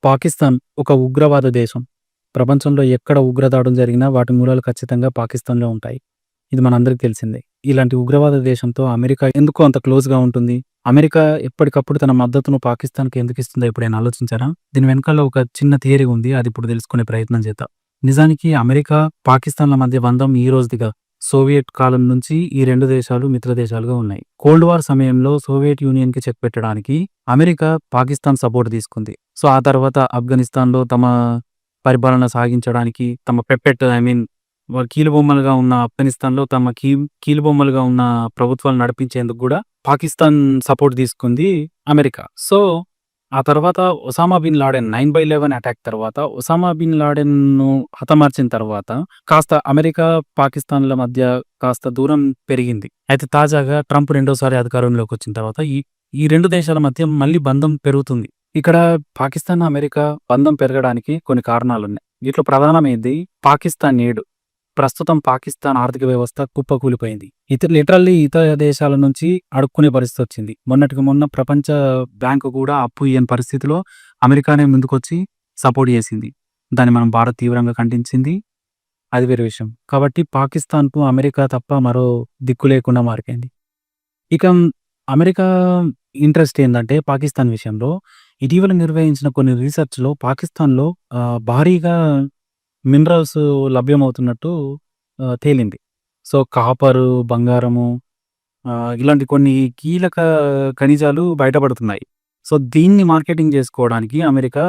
పాకిస్తాన్ ఒక ఉగ్రవాద దేశం. ప్రపంచంలో ఎక్కడ ఉగ్రదాడులు జరిగినా వాటి మూలాలు ఖచ్చితంగా పాకిస్తాన్‌లో ఉంటాయి. ఇది మనందరికీ తెలిసిందే. ఇలాంటి ఉగ్రవాద దేశంతో అమెరికా ఎందుకు అంత క్లోజ్‌గా ఉంటుంది? అమెరికా ఎప్పటికప్పుడు తన మద్దతును పాకిస్తాన్‌కి ఎందుకు ఇస్తుందో ఎప్పుడైనా ఆలోచించారా? దీని వెనకాల ఒక చిన్న థియరీ ఉంది. అది ఇప్పుడు తెలుసుకునే ప్రయత్నం చేద్దాం. నిజానికి అమెరికా, పాకిస్తాన్‌ల మధ్య బంధం ఈ రోజుది కాదు. సోవియట్ కాలం నుంచి ఈ 2 దేశాలు మిత్ర దేశాలుగా ఉన్నాయి. కోల్డ్ వార్ సమయంలో సోవియట్ యూనియన్‌కి చెక్ పెట్టడానికి అమెరికా, పాకిస్తాన్ సపోర్ట్ తీసుకుంది. సో, ఆ తర్వాత ఆఫ్ఘనిస్తాన్‌లో తమ పరిపాలన సాగించడానికి తమ పెప్పెట్ ఐ మీన్ కీలుబొమ్మలుగా ఉన్న ఆఫ్ఘనిస్తాన్‌లో తమ కీలుబొమ్మలుగా ఉన్న ప్రభుత్వాలు నడిపించేందుకు గూడా పాకిస్తాన్ సపోర్ట్ తీసుకుంది అమెరికా. సో, ఆ తర్వాత ఒసామా బిన్ లాడెన్ 9/11 అటాక్ తర్వాత ఒసామా బిన్ లాడెన్‌ను హతమార్చిన తర్వాత కాస్త అమెరికా, పాకిస్తాన్‌ల మధ్య కాస్త దూరం పెరిగింది. అయితే తాజాగా ట్రంప్ రెండోసారి అధికారంలోకొచ్చిన తర్వాత ఈ 2 దేశాల మధ్య మళ్ళీ బంధం పెరుగుతుంది. ఇక్కడ పాకిస్తాన్, అమెరికా బంధం పెరగడానికి కొన్ని కారణాలున్నాయి. వీటిలో ప్రధానమైనది పాకిస్తాన్ నేడు. ప్రస్తుతం పాకిస్తాన్ ఆర్థిక వ్యవస్థ కుప్పకూలిపోయింది. లిటరల్లీ ఇతర దేశాల నుంచి అడుక్కునే పరిస్థితొచ్చింది. మొన్నటికి మొన్న ప్రపంచ బ్యాంకు కూడా అప్పు ఇయ్యని పరిస్థితిలో అమెరికానే ముందుకొచ్చి సపోర్ట్ చేసింది. దాన్ని మన భారత్ తీవ్రంగా ఖండించింది. అది వేరే విషయం. కాబట్టి పాకిస్తాన్‌కు అమెరికా తప్ప మరో దిక్కు లేకుండా మారిపోయింది. ఇక అమెరికా ఇంట్రెస్ట్ ఏందంటే పాకిస్తాన్ విషయంలో ఇటీవల నిర్వహించిన కొన్ని రిసర్చ్‌లో పాకిస్తాన్‌లో భారీగా మినరల్స్ లభ్యమవుతున్నట్టు తేలింది. సో, కాపరు, బంగారము ఇలాంటి కొన్ని కీలక ఖనిజాలు బయటపడుతున్నాయి. సో, దీన్ని మార్కెటింగ్ చేసుకోవడానికి అమెరికా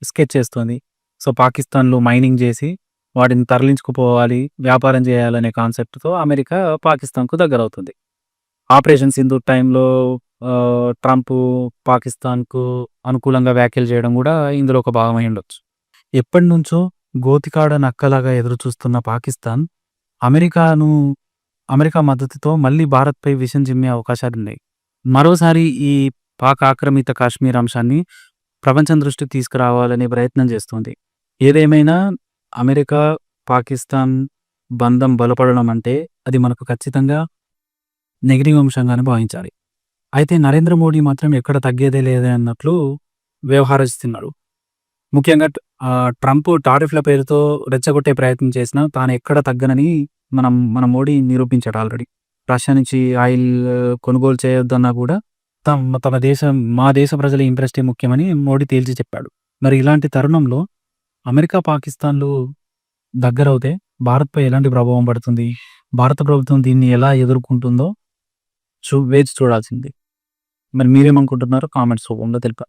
స్కెచ్ చేస్తోంది. సో, పాకిస్తాన్‌లో మైనింగ్ జేసి వాటిని తరలించుకుపోవాలి, వ్యాపారం చేయాలనే కాన్సెప్ట్‌తో అమెరికా పాకిస్తాన్‌కు దగ్గరవుతుంది. ఆపరేషన్ సింధూర్ టైంలో ట్రంప్ పాకిస్తాన్‌కు అనుకూలంగా వ్యాఖ్యలు చేయడం గూడా ఇందులో ఒక భాగమై ఉండొచ్చు. ఎప్పటినుంచో గోతికాడ నక్కలాగా ఎదురుచూస్తున్న పాకిస్తాన్ అమెరికా మద్దతుతో మళ్ళీ భారత్‌పై విషం చిమ్మే అవకాశాలున్నాయి. మరోసారి ఈ పాక్ ఆక్రమిత కాశ్మీర్ అంశాన్ని ప్రపంచం దృష్టికి తీసుకురావాలనే ప్రయత్నం చేస్తోంది. ఏదేమైనా అమెరికా, పాకిస్తాన్ బంధం బలపడడం అంటే అది మనకు ఖచ్చితంగా నెగెటివ్ అంశంగానే భావించాలి. అయితే నరేంద్ర మోడీ మాత్రం ఎక్కడ తగ్గేదే లేదే అన్నట్లు వ్యవహరిస్తున్నాడు. ముఖ్యంగా ట్రంప్ టారిఫ్‌ల పేరుతో రెచ్చగొట్టే ప్రయత్నం చేసినా తాను ఎక్కడ తగ్గనని మన మోడీ నిరూపించాడు ఆల్రెడీ. రష్యా నుంచి ఆయిల్ కొనుగోలు చేయొద్దన్నా కూడా మా దేశ ప్రజల ఇంట్రెస్టే ముఖ్యమని మోడీ తేల్చి చెప్పాడు. మరి ఇలాంటి తరుణంలో అమెరికా, పాకిస్తాన్‌లు దగ్గరవుతే భారత్‌పై ఎలాంటి ప్రభావం పడుతుంది? భారత ప్రభుత్వం దీన్ని ఎలా ఎదుర్కొంటుందో వేచి చూడాల్సిందే. మరి మీరేమనుకుంటున్నారో కామెంట్స్ రూపంలో తెలిపండి.